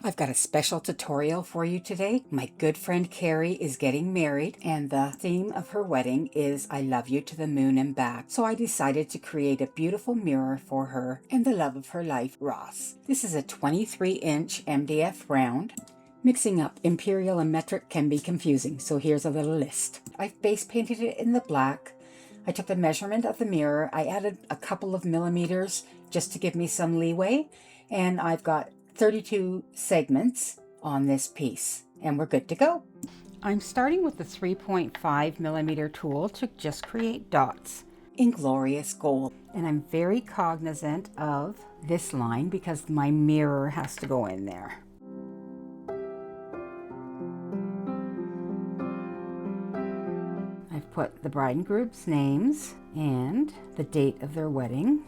I've got a special tutorial for you today. My good friend Carrie is getting married and the theme of her wedding is I love you to the moon and back. So I decided to create a beautiful mirror for her and the love of her life, Ross. This is a 23-inch MDF round. Mixing up imperial and metric can be confusing, so here's a little list. I've base painted it in the black. I took the measurement of the mirror. I added a couple of millimeters just to give me some leeway, and I've got 32 segments on this piece, and we're good to go. I'm starting with the 3.5 millimeter tool to just create dots in glorious gold. And I'm very cognizant of this line because my mirror has to go in there. I've put the bride and groom's names and the date of their wedding.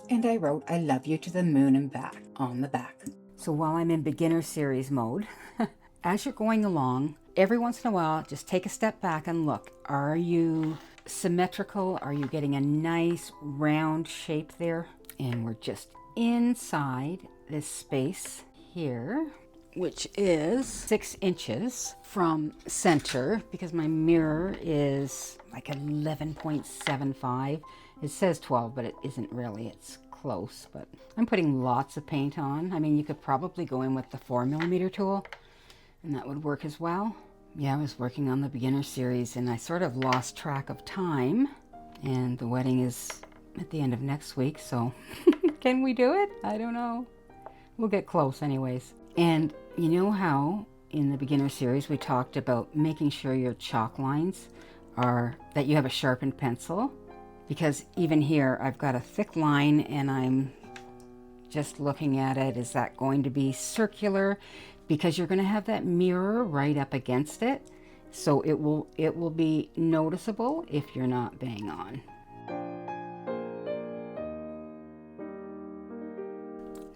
And I wrote, I love you to the moon and back on the back. So while I'm in beginner series mode, as you're going along, every once in a while, just take a step back and look. Are you symmetrical? Are you getting a nice round shape there? And we're just inside this space here, which is 6 inches from center because my mirror is like 11.75. It says 12, but it isn't really. It's close, but I'm putting lots of paint on. I mean, you could probably go in with the 4 millimeter tool and that would work as well. Yeah, I was working on the beginner series and I sort of lost track of time, and the wedding is at the end of next week, so can we do it? I don't know. We'll get close anyways. And you know how in the beginner series we talked about making sure your chalk lines are that you have a sharpened pencil? Because even here I've got a thick line and I'm just looking at it. Is that going to be circular? Because you're going to have that mirror right up against it. So it will be noticeable if you're not bang on.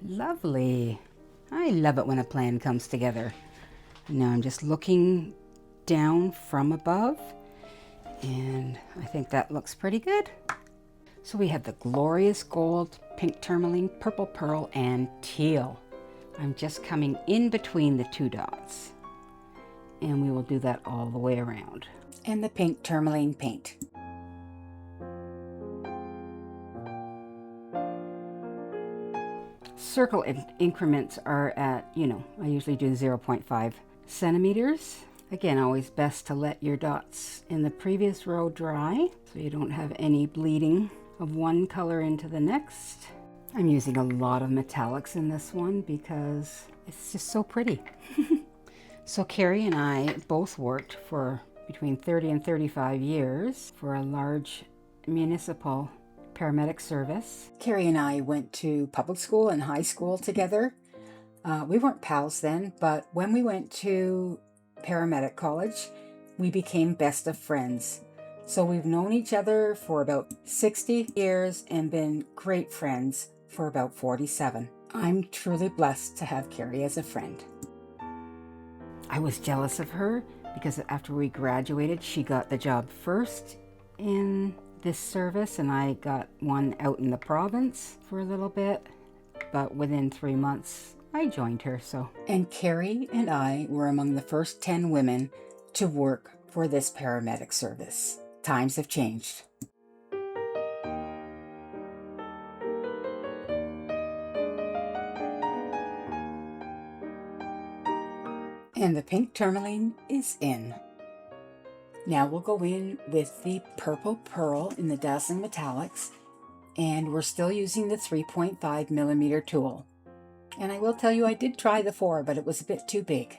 Lovely. I love it when a plan comes together. Now I'm just looking down from above, and I think that looks pretty good. So we have the glorious gold, pink tourmaline, purple pearl, and teal. I'm just coming in between the 2 dots, and we will do that all the way around. And the pink tourmaline paint. Circle increments are at, I usually do 0.5 centimeters. Again, always best to let your dots in the previous row dry so you don't have any bleeding of one color into the next. I'm using a lot of metallics in this one because it's just so pretty. So Carrie and I both worked for between 30 and 35 years for a large municipal paramedic service. Carrie and I went to public school and high school together. We weren't pals then, but when we went to paramedic college, we became best of friends. So we've known each other for about 60 years and been great friends for about 47. I'm truly blessed to have Carrie as a friend. I was jealous of her because after we graduated, she got the job first in this service and I got one out in the province for a little bit, but within 3 months I joined her. And Carrie and I were among the first 10 women to work for this paramedic service. Times have changed. And the pink tourmaline is in. Now we'll go in with the purple pearl in the dazzling metallics, and we're still using the 3.5 millimeter tool. And I will tell you, I did try the 4, but it was a bit too big.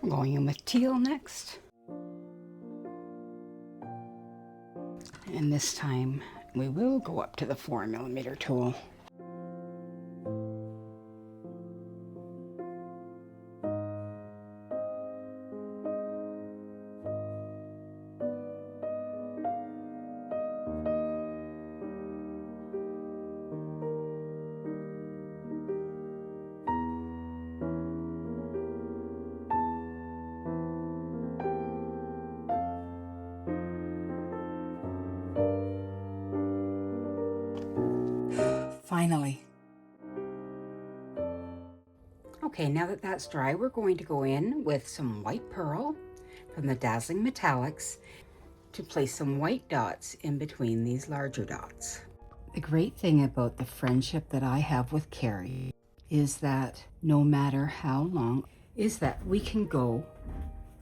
I'm going in with teal next. And this time we will go up to the 4 millimeter tool. finally. Okay, now that that's dry, we're going to go in with some white pearl from the Dazzling Metallics to place some white dots in between these larger dots. The great thing about the friendship that I have with Carrie is that no matter how long, is that we can go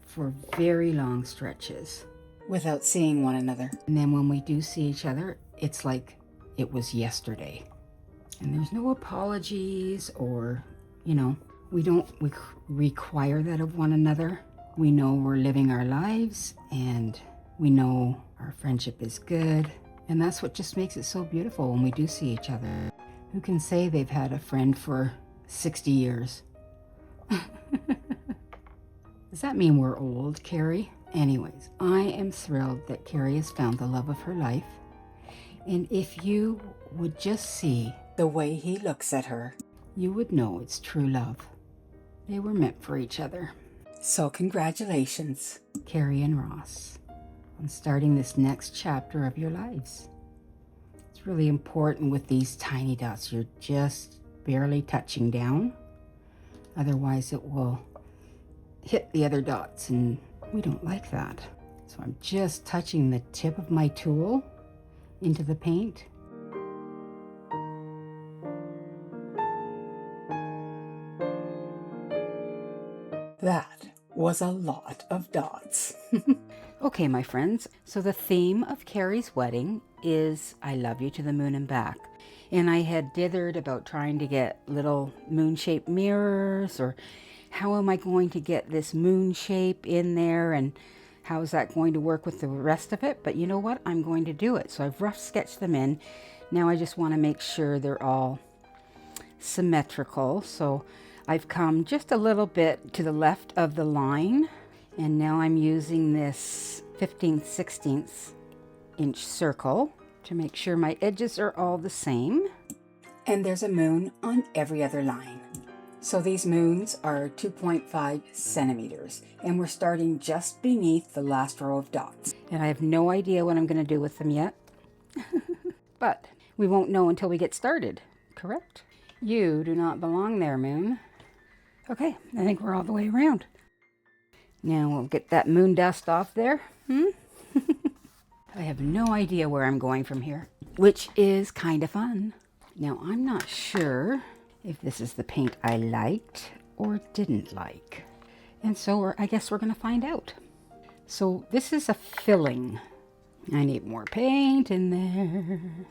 for very long stretches without seeing one another. And then when we do see each other, it's like it was yesterday. And there's no apologies or, we don't require that of one another. We know we're living our lives and we know our friendship is good. And that's what just makes it so beautiful when we do see each other. Who can say they've had a friend for 60 years? Does that mean we're old, Carrie? Anyways, I am thrilled that Carrie has found the love of her life. And if you would just see the way he looks at her, you would know it's true love. They were meant for each other. So congratulations, Carrie and Ross, on starting this next chapter of your lives. It's really important with these tiny dots. You're just barely touching down. Otherwise it will hit the other dots and we don't like that. So I'm just touching the tip of my tool into the paint. That was a lot of dots. Okay, my friends, so the theme of Carrie's wedding is I love you to the moon and back. And I had dithered about trying to get little moon-shaped mirrors, or how am I going to get this moon shape in there, and how is that going to work with the rest of it? But you know what? I'm going to do it. So I've rough sketched them in. Now I just want to make sure they're all symmetrical. So I've come just a little bit to the left of the line, and now I'm using this 15/16 inch circle to make sure my edges are all the same. And there's a moon on every other line. So these moons are 2.5 centimeters, and we're starting just beneath the last row of dots. And I have no idea what I'm going to do with them yet. But we won't know until we get started, correct? You do not belong there, moon. Okay, I think we're all the way around. Now we'll get that moon dust off there. I have no idea where I'm going from here, which is kind of fun. Now I'm not sure if this is the paint I liked or didn't like. And so I guess we're going to find out. So this is a filling. I need more paint in there.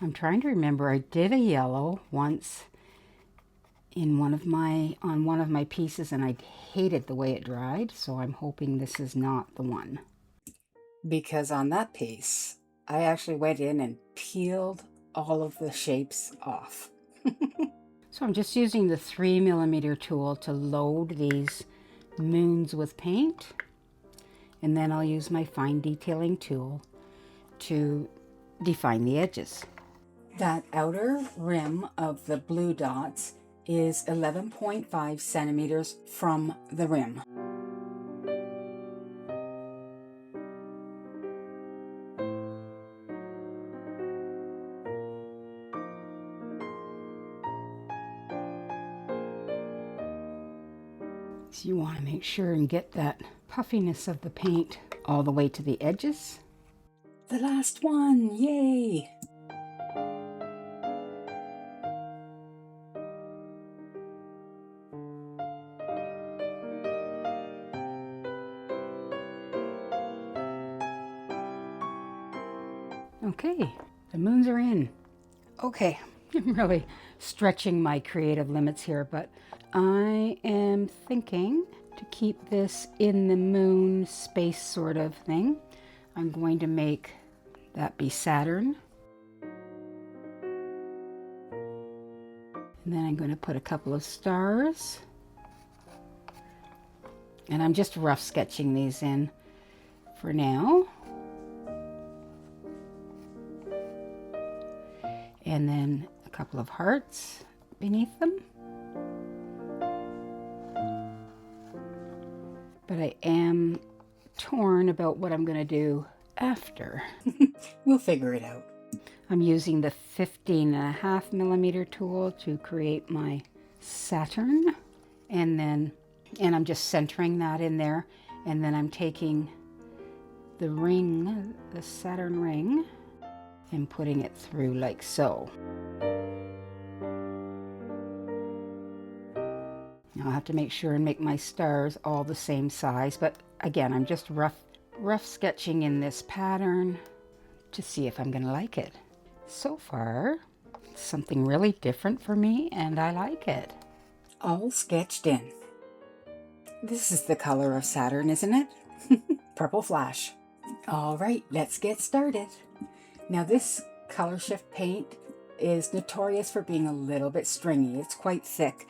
I'm trying to remember, I did a yellow once on one of my pieces, and I hated the way it dried, so I'm hoping this is not the one. Because on that piece, I actually went in and peeled all of the shapes off. So I'm just using the 3mm tool to load these moons with paint, and then I'll use my fine detailing tool to define the edges. That outer rim of the blue dots is 11.5 centimeters from the rim. So you want to make sure and get that puffiness of the paint all the way to the edges. The last one, yay! Okay, the moons are in. Okay, I'm really stretching my creative limits here, but I am thinking to keep this in the moon space sort of thing. I'm going to make that be Saturn. And then I'm going to put a couple of stars. And I'm just rough sketching these in for now. And then a couple of hearts beneath them. but I am torn about what I'm going to do after. We'll figure it out. I'm using the 15.5mm tool to create my Saturn, and I'm just centering that in there, and then I'm taking the ring, the Saturn ring, and putting it through like so. Now I have to make sure and make my stars all the same size, but again, I'm just rough sketching in this pattern to see if I'm going to like it. So far, something really different for me, and I like it. All sketched in. This is the color of Saturn, isn't it? Purple flash. All right, let's get started. Now this color shift paint is notorious for being a little bit stringy. It's quite thick,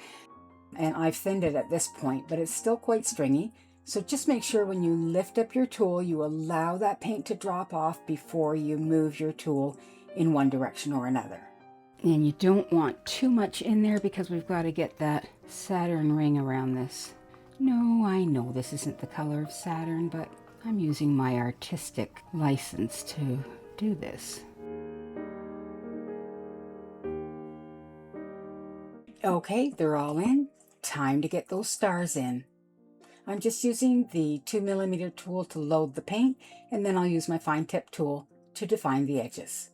and I've thinned it at this point, but it's still quite stringy. So just make sure when you lift up your tool, you allow that paint to drop off before you move your tool in one direction or another. And you don't want too much in there because we've got to get that Saturn ring around this. No, I know this isn't the color of Saturn, but I'm using my artistic license to do this. Okay, they're all in. Time to get those stars in. I'm just using the 2mm tool to load the paint, and then I'll use my fine tip tool to define the edges.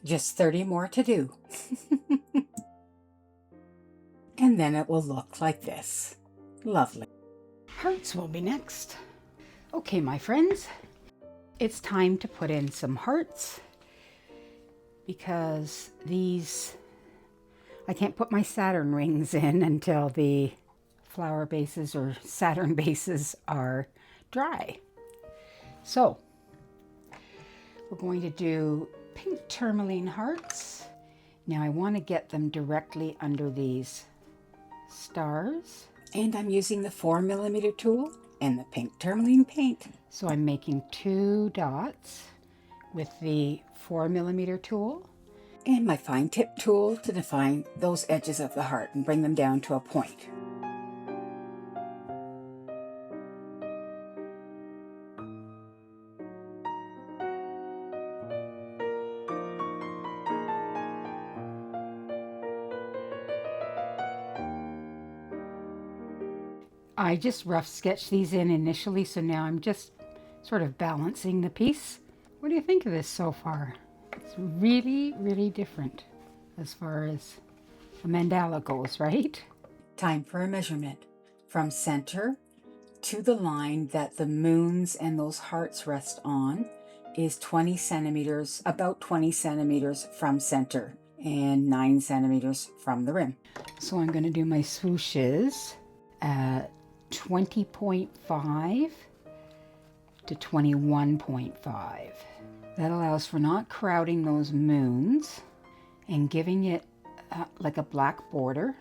Just 30 more to do. And then it will look like this. Lovely. Hearts will be next. Okay, my friends, it's time to put in some hearts because I can't put my Saturn rings in until the flower bases or Saturn bases are dry. So we're going to do pink tourmaline hearts. Now I want to get them directly under these stars, and I'm using the 4mm tool and the pink tourmaline paint. So I'm making 2 dots with the 4mm tool and my fine tip tool to define those edges of the heart and bring them down to a point. I just rough sketched these in initially, so now I'm just sort of balancing the piece. What do you think of this so far? It's really, really different as far as a mandala goes, right? Time for a measurement. From center to the line that the moons and those hearts rest on is 20 centimeters, about 20 centimeters from center and 9 centimeters from the rim. So I'm going to do my swooshes at 20.5 to 21.5. That allows for not crowding those moons and giving it like a black border,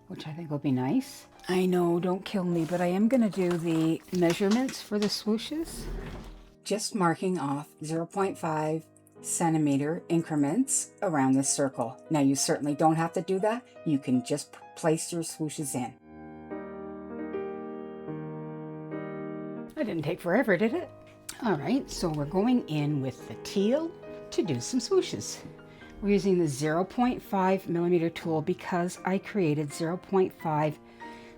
which I think will be nice. I know, don't kill me, but I am going to do the measurements for the swooshes. Just marking off 0.5 centimeter increments around this circle. Now you certainly don't have to do that. You can just place your swooshes in. That didn't take forever, did it? All right, so we're going in with the teal to do some swooshes. We're using the 0.5mm tool because I created 0.5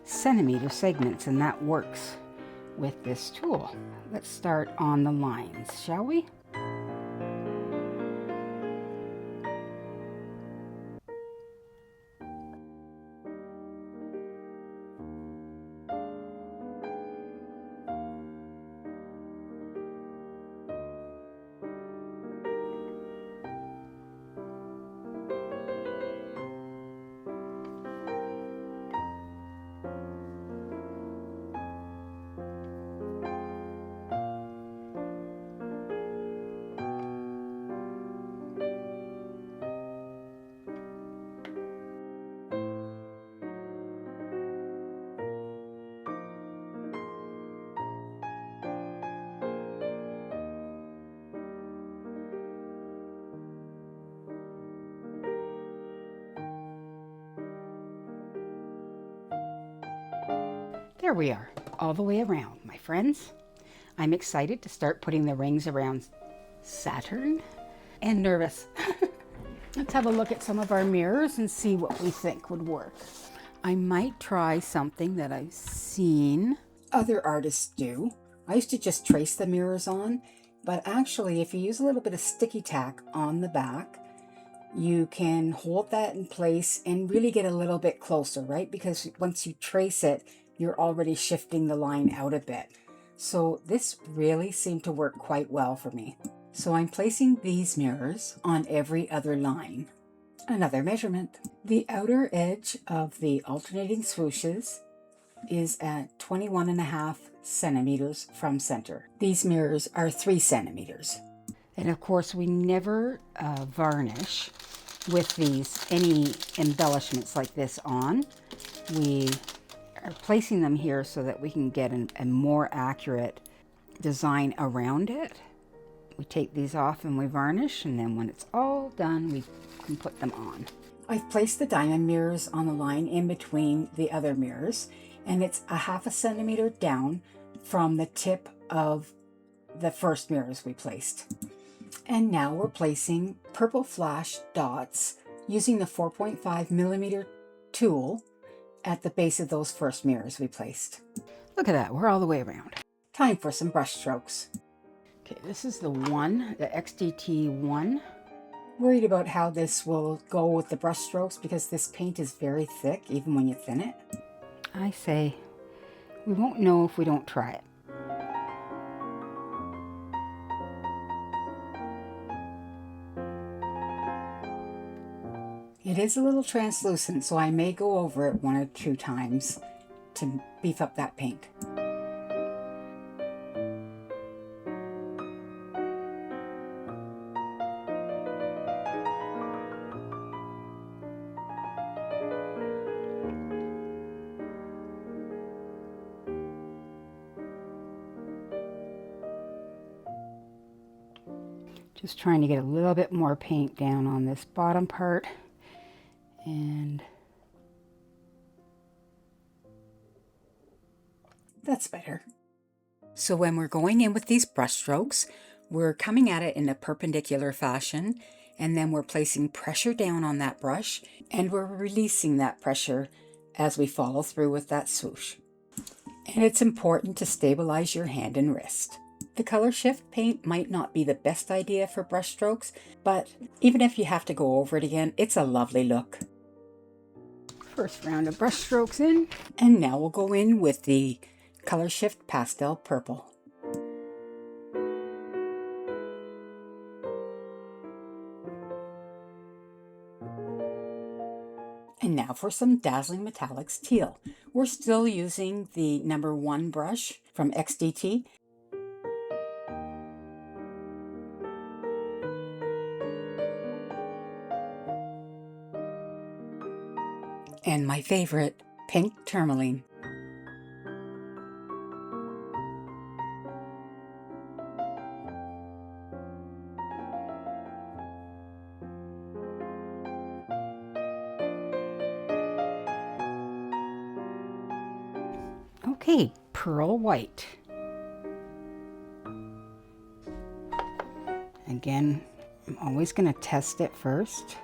centimeter segments, and that works with this tool. Let's start on the lines, shall we? There we are, all the way around, my friends. I'm excited to start putting the rings around Saturn and nervous. Let's have a look at some of our mirrors and see what we think would work. I might try something that I've seen other artists do. I used to just trace the mirrors on, but actually if you use a little bit of sticky tack on the back, you can hold that in place and really get a little bit closer, right? Because once you trace it, you're already shifting the line out a bit. So this really seemed to work quite well for me. So I'm placing these mirrors on every other line. Another measurement. The outer edge of the alternating swooshes is at 21.5 centimeters from center. These mirrors are 3 centimeters. And of course we never varnish with any embellishments like this on. We are placing them here so that we can get a more accurate design around it. We take these off and we varnish, and then when it's all done, we can put them on. I've placed the diamond mirrors on the line in between the other mirrors, and it's a 0.5 centimeter down from the tip of the first mirrors we placed. And now we're placing purple flash dots using the 4.5 millimeter tool at the base of those first mirrors we placed. Look at that, we're all the way around. Time for some brush strokes. Okay, this is the XDT 1. Worried about how this will go with the brush strokes because this paint is very thick even when you thin it. I say, we won't know if we don't try it. It is a little translucent, so I may go over it 1 or 2 times to beef up that paint. Just trying to get a little bit more paint down on this bottom part. And that's better. So when we're going in with these brush strokes, we're coming at it in a perpendicular fashion, and then we're placing pressure down on that brush, and we're releasing that pressure as we follow through with that swoosh. And it's important to stabilize your hand and wrist. The color shift paint might not be the best idea for brush strokes, but even if you have to go over it again, it's a lovely look. First round of brush strokes in, and now we'll go in with the color shift pastel purple. And now for some dazzling metallics teal. We're still using the number 1 brush from XDT. And my favorite, pink tourmaline. Okay, pearl white. Again, I'm always going to test it first.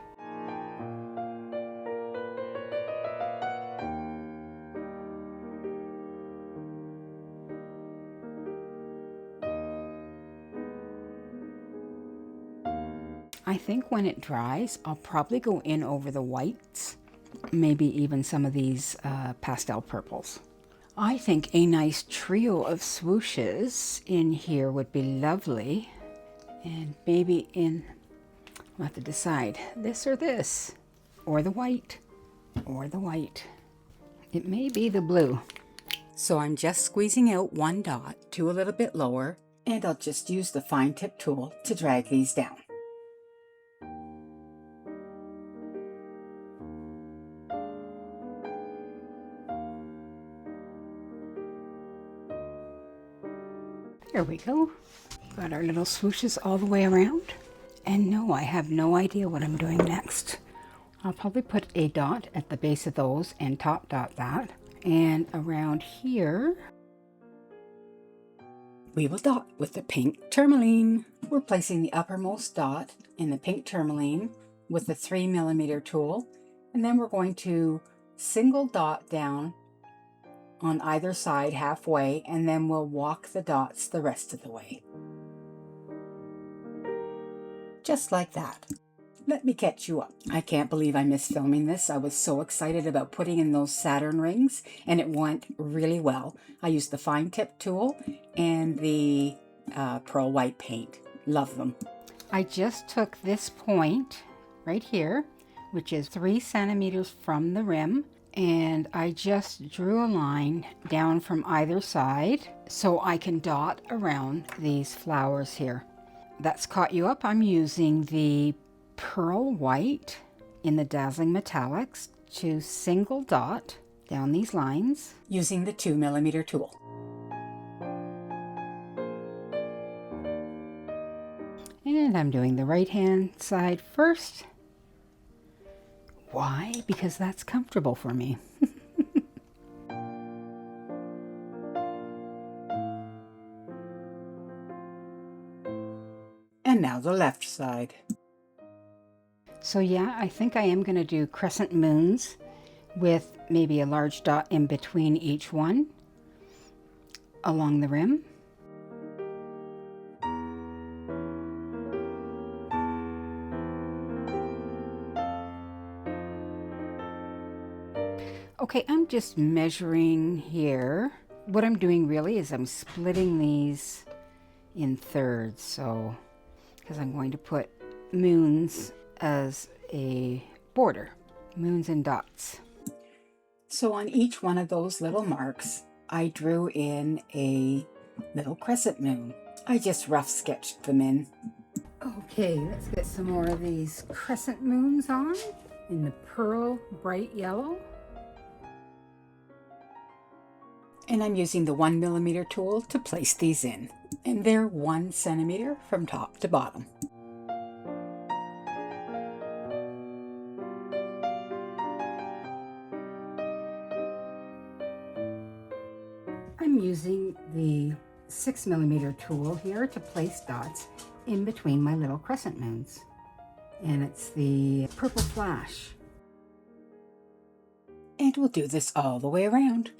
I think when it dries, I'll probably go in over the whites, maybe even some of these pastel purples. I think a nice trio of swooshes in here would be lovely. And maybe I'll have to decide, this or this, or the white, or the white. It may be the blue. So I'm just squeezing out 1 dot to a little bit lower, and I'll just use the fine tip tool to drag these down. There we go. Got our little swooshes all the way around. And no, I have no idea what I'm doing next. I'll probably put a dot at the base of those and top dot that. And around here, we will dot with the pink tourmaline. We're placing the uppermost dot in the pink tourmaline with the 3mm tool, and then we're going to single dot down on either side halfway, and then we'll walk the dots the rest of the way. Just like that. Let me catch you up. I can't believe I missed filming this. I was so excited about putting in those Saturn rings, and it went really well. I used the fine tip tool and the pearl white paint. Love them. I just took this point right here, which is 3 centimeters from the rim, and I just drew a line down from either side so I can dot around these flowers here. That's caught you up. I'm using the pearl white in the Dazzling Metallics to single dot down these lines using the 2mm tool. And I'm doing the right hand side first. Why? Because that's comfortable for me. And now the left side. So yeah, I think I am going to do crescent moons with maybe a large dot in between each one along the rim. Okay, I'm just measuring here. What I'm doing really is I'm splitting these in thirds, so because I'm going to put moons as a border, moons and dots. So on each one of those little marks, I drew in a little crescent moon. I just rough sketched them in. Okay, let's get some more of these crescent moons on in the pearl bright yellow. And I'm using the 1mm tool to place these in. And they're 1 centimeter from top to bottom. I'm using the 6mm tool here to place dots in between my little crescent moons. And it's the Purple Flash. And we'll do this all the way around.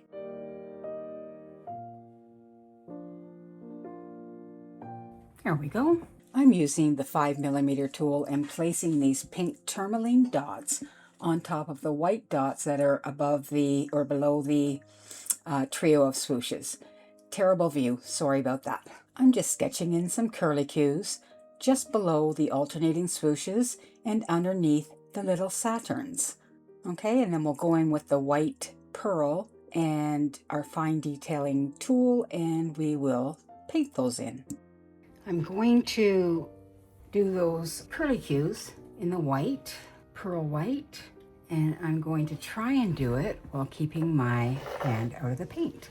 There we go. I'm using the 5mm tool and placing these pink tourmaline dots on top of the white dots that are above the or below the trio of swooshes. Terrible view, sorry about that. I'm just sketching in some curlicues just below the alternating swooshes and underneath the little Saturns. Okay, and then we'll go in with the white pearl and our fine detailing tool, and we will paint those in. I'm going to do those curlicues in the white, pearl white, and I'm going to try and do it while keeping my hand out of the paint.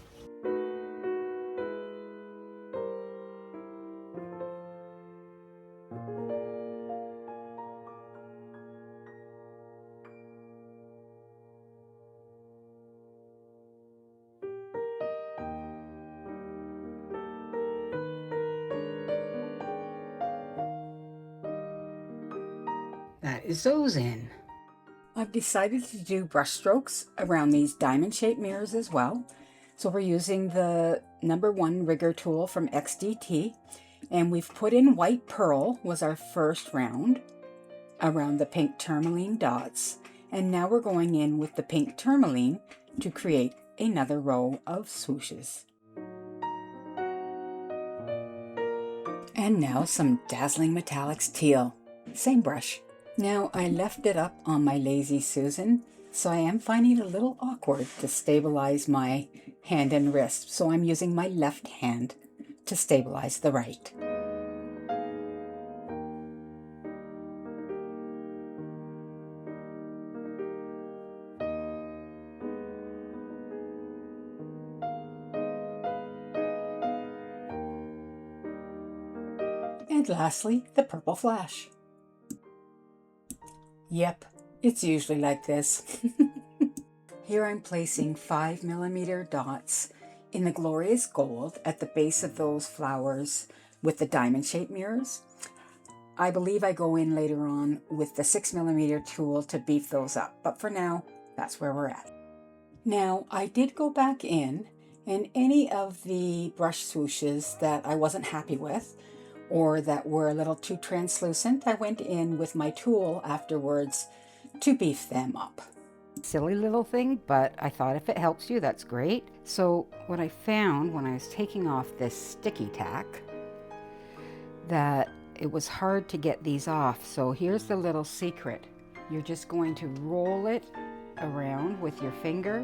That is those in. I've decided to do brush strokes around these diamond-shaped mirrors as well. So we're using the #1 rigger tool from XDT, and we've put in white pearl was our first round around the pink tourmaline dots, and now we're going in with the pink tourmaline to create another row of swooshes. And now some Dazzling Metallics teal, same brush. Now I left it up on my Lazy Susan, so I am finding it a little awkward to stabilize my hand and wrist, so I'm using my left hand to stabilize the right. And lastly, the Purple Flash. Yep, it's usually like this. Here I'm placing 5mm dots in the glorious gold at the base of those flowers with the diamond-shaped mirrors. I believe I go in later on with the 6mm tool to beef those up, but for now, that's where we're at. Now, I did go back in, and any of the brush swooshes that I wasn't happy with, or that were a little too translucent, I went in with my tool afterwards to beef them up. Silly little thing, but I thought if it helps you, that's great. So what I found when I was taking off this sticky tack, that it was hard to get these off. So here's the little secret. You're just going to roll it around with your finger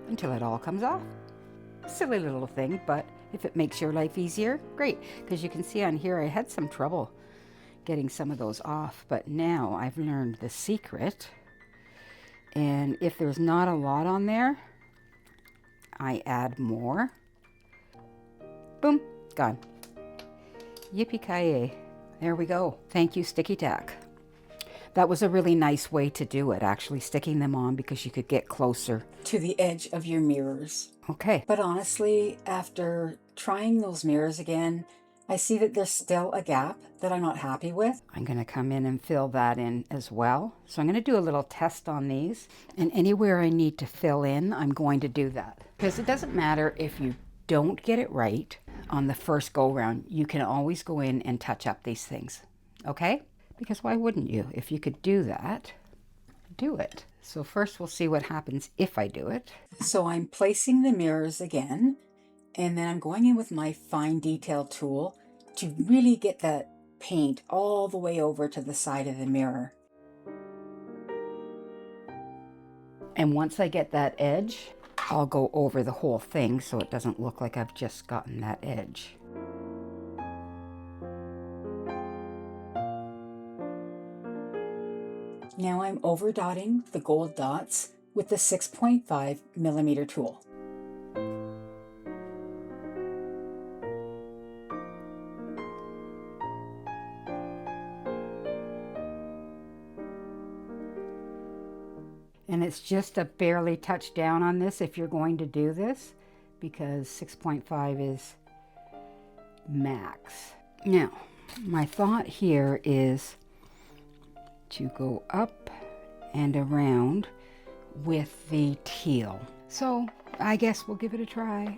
until it all comes off. Silly little thing, but if it makes your life easier, great. Because you can see on here I had some trouble getting some of those off, but now I've learned the secret. And if there's not a lot on there, I add more. Boom, gone. Yippee-ki-yay. There we go. Thank you, sticky tack. That was a really nice way to do it, actually sticking them on, because you could get closer to the edge of your mirrors. Okay. But honestly, after trying those mirrors again, I see that there's still a gap that I'm not happy with. I'm going to come in and fill that in as well. So I'm going to do a little test on these. And anywhere I need to fill in, I'm going to do that. Because it doesn't matter if you don't get it right on the first go round. You can always go in and touch up these things. Okay? Because why wouldn't you? If you could do that, do it. So first we'll see what happens if I do it. So I'm placing the mirrors again, and then I'm going in with my fine detail tool to really get that paint all the way over to the side of the mirror. And once I get that edge, I'll go over the whole thing so it doesn't look like I've just gotten that edge. Now I'm over dotting the gold dots with the 6.5mm tool. And it's just a barely touch down on this if you're going to do this, because 6.5 is max. Now, my thought here is to go up and around with the teal. So I guess we'll give it a try.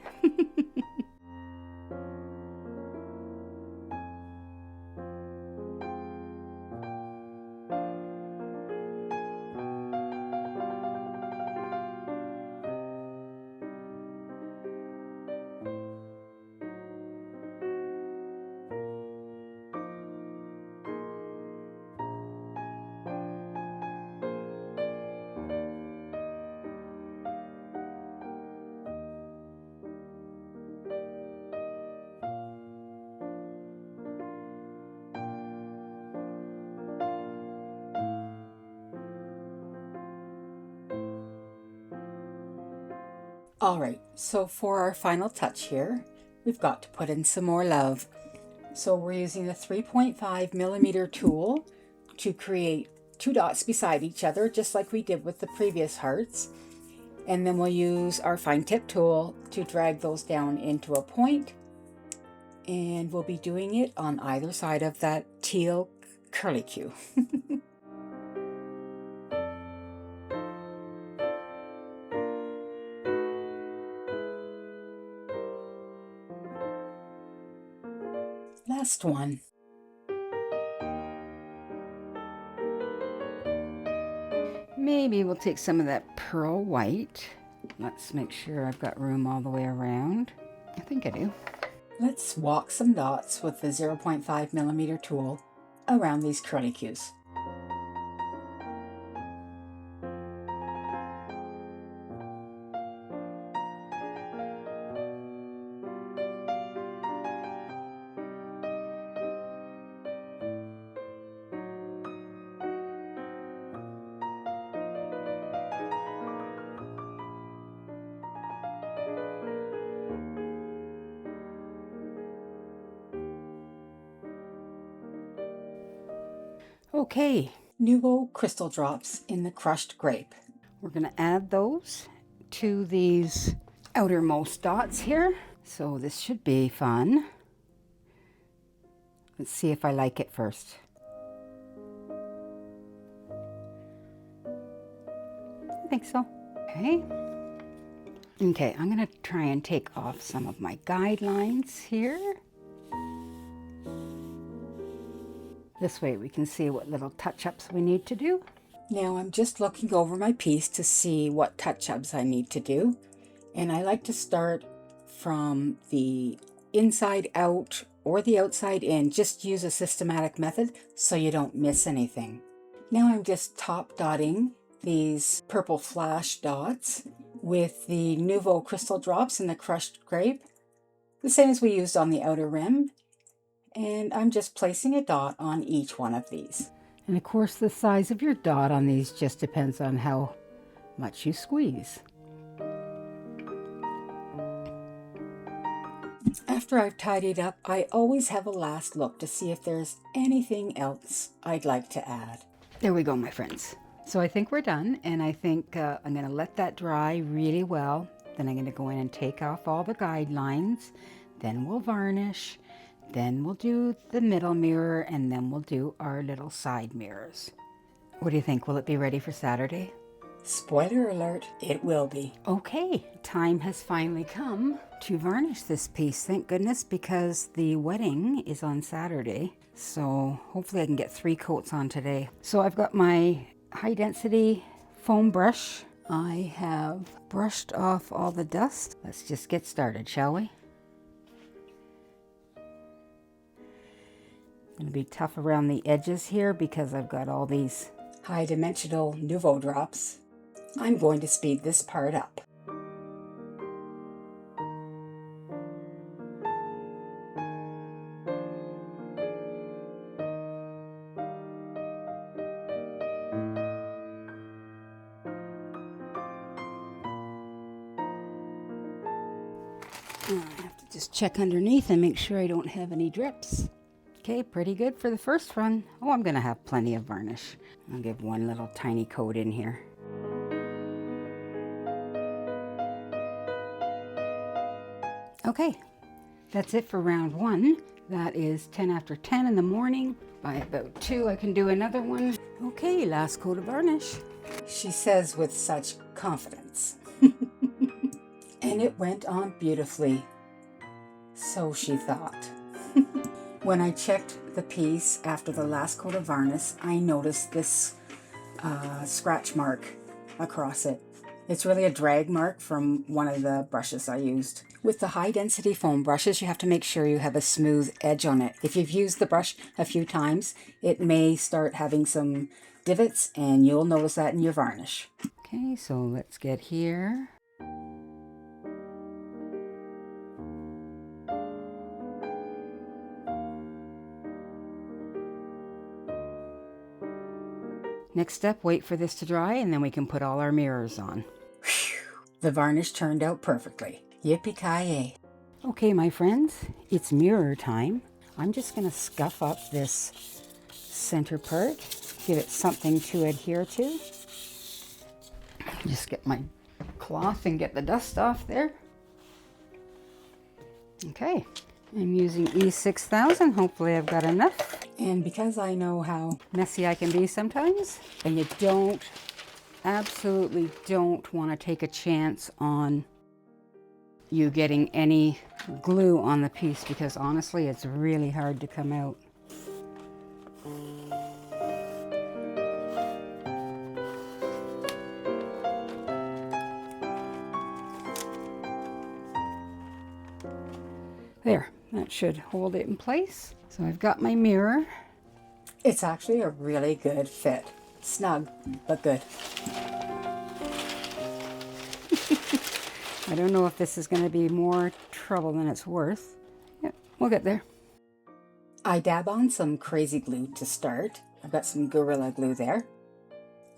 All right, so for our final touch here, we've got to put in some more love. So we're using the 3.5mm tool to create 2 dots beside each other, just like we did with the previous hearts. And then we'll use our fine tip tool to drag those down into a point. And we'll be doing it on either side of that teal curlicue. Last one. Maybe we'll take some of that pearl white. Let's make sure I've got room all the way around. I think I do. Let's walk some dots with the 0.5mm tool around these curlicues. Okay, Nouveau crystal drops in the crushed grape. We're going to add those to these outermost dots here. So this should be fun. Let's see if I like it first. I think so. Okay. Okay, I'm going to try and take off some of my guidelines here. This way we can see what little touch-ups we need to do. Now I'm just looking over my piece to see what touch-ups I need to do. And I like to start from the inside out or the outside in. Just use a systematic method so you don't miss anything. Now I'm just top dotting these purple flash dots with the Nouveau crystal drops and the crushed grape, the same as we used on the outer rim. And I'm just placing a dot on each one of these. And of course the size of your dot on these just depends on how much you squeeze. After I've tidied up, I always have a last look to see if there's anything else I'd like to add. There we go, my friends. So I think we're done, and I think I'm going to let that dry really well. Then I'm going to go in and take off all the guidelines. Then we'll varnish. Then we'll do the middle mirror, and then we'll do our little side mirrors. What do you think? Will it be ready for Saturday? Spoiler alert, it will be. Okay, time has finally come to varnish this piece. Thank goodness, because the wedding is on Saturday. So hopefully I can get 3 coats on today. So I've got my high density foam brush. I have brushed off all the dust. Let's just get started, shall we? Going to be tough around the edges here because I've got all these high dimensional Nouveau drops. I'm going to speed this part up. I have to just check underneath and make sure I don't have any drips. Okay, pretty good for the first run. Oh, I'm going to have plenty of varnish. I'll give one little tiny coat in here. Okay, that's it for round 1. That is 10 after 10 in the morning. By about 2, I can do another one. Okay, last coat of varnish. She says with such confidence. And it went on beautifully. So she thought. When I checked the piece after the last coat of varnish, I noticed this scratch mark across it. It's really a drag mark from one of the brushes I used. With the high density foam brushes, you have to make sure you have a smooth edge on it. If you've used the brush a few times, it may start having some divots, and you'll notice that in your varnish. Okay, so let's get here. Next step, wait for this to dry, and then we can put all our mirrors on. Whew, the varnish turned out perfectly. Yippee-ki-yay. Okay, my friends, it's mirror time. I'm just going to scuff up this center part, give it something to adhere to. Just get my cloth and get the dust off there. Okay, I'm using E6000. Hopefully I've got enough. And because I know how messy I can be sometimes, and you absolutely don't want to take a chance on you getting any glue on the piece, because honestly it's really hard to come out. There, that should hold it in place. So I've got my mirror. It's actually a really good fit. Snug, but good. I don't know if this is going to be more trouble than it's worth. Yeah, we'll get there. I dab on some crazy glue to start. I've got some Gorilla Glue there.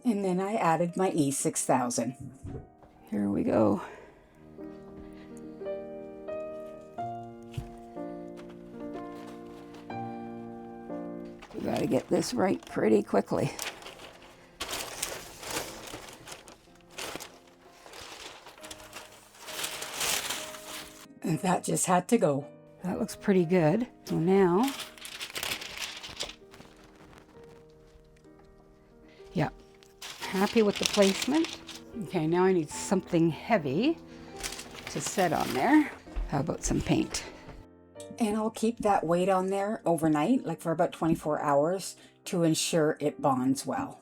And then I added my E6000. Here we go. We got to get this right pretty quickly. That just had to go. That looks pretty good. So now, yeah, happy with the placement. Okay, now I need something heavy to set on there. How about some paint? And I'll keep that weight on there overnight, like for about 24 hours, to ensure it bonds well.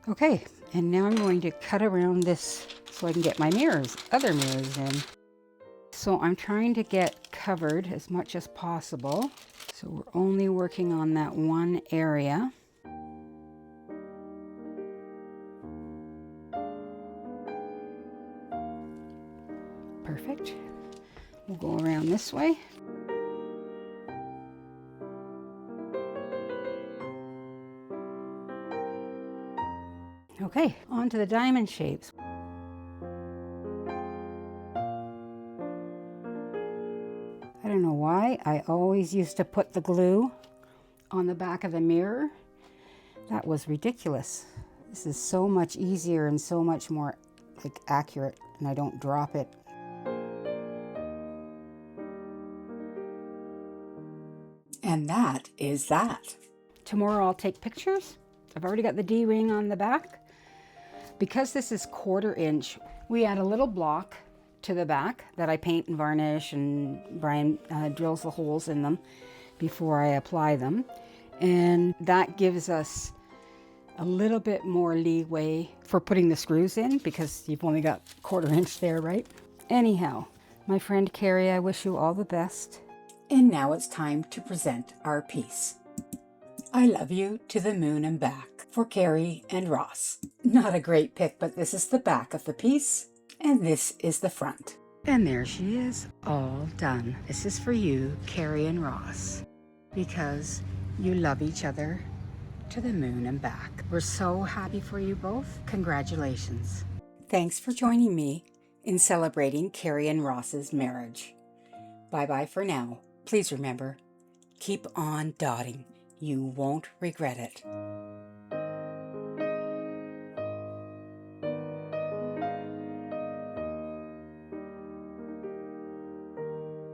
Okay, and now I'm going to cut around this so I can get my other mirrors in. So I'm trying to get covered as much as possible. So we're only working on that one area. Perfect. We'll go around this way. Okay, on to the diamond shapes. I don't know why, I always used to put the glue on the back of the mirror. That was ridiculous. This is so much easier and so much more accurate, and I don't drop it. And that is that. Tomorrow I'll take pictures. I've already got the D-ring on the back. Because this is 1/4 inch, we add a little block to the back that I paint and varnish, and Brian drills the holes in them before I apply them. And that gives us a little bit more leeway for putting the screws in, because you've only got 1/4 inch there, right? Anyhow, my friend Carrie, I wish you all the best. And now it's time to present our piece. I love you to the moon and back, for Carrie and Ross. Not a great pic, but this is the back of the piece, and this is the front. And there she is, all done. This is for you, Carrie and Ross, because you love each other to the moon and back. We're so happy for you both. Congratulations. Thanks for joining me in celebrating Carrie and Ross's marriage. Bye-bye for now. Please remember, keep on dotting. You won't regret it.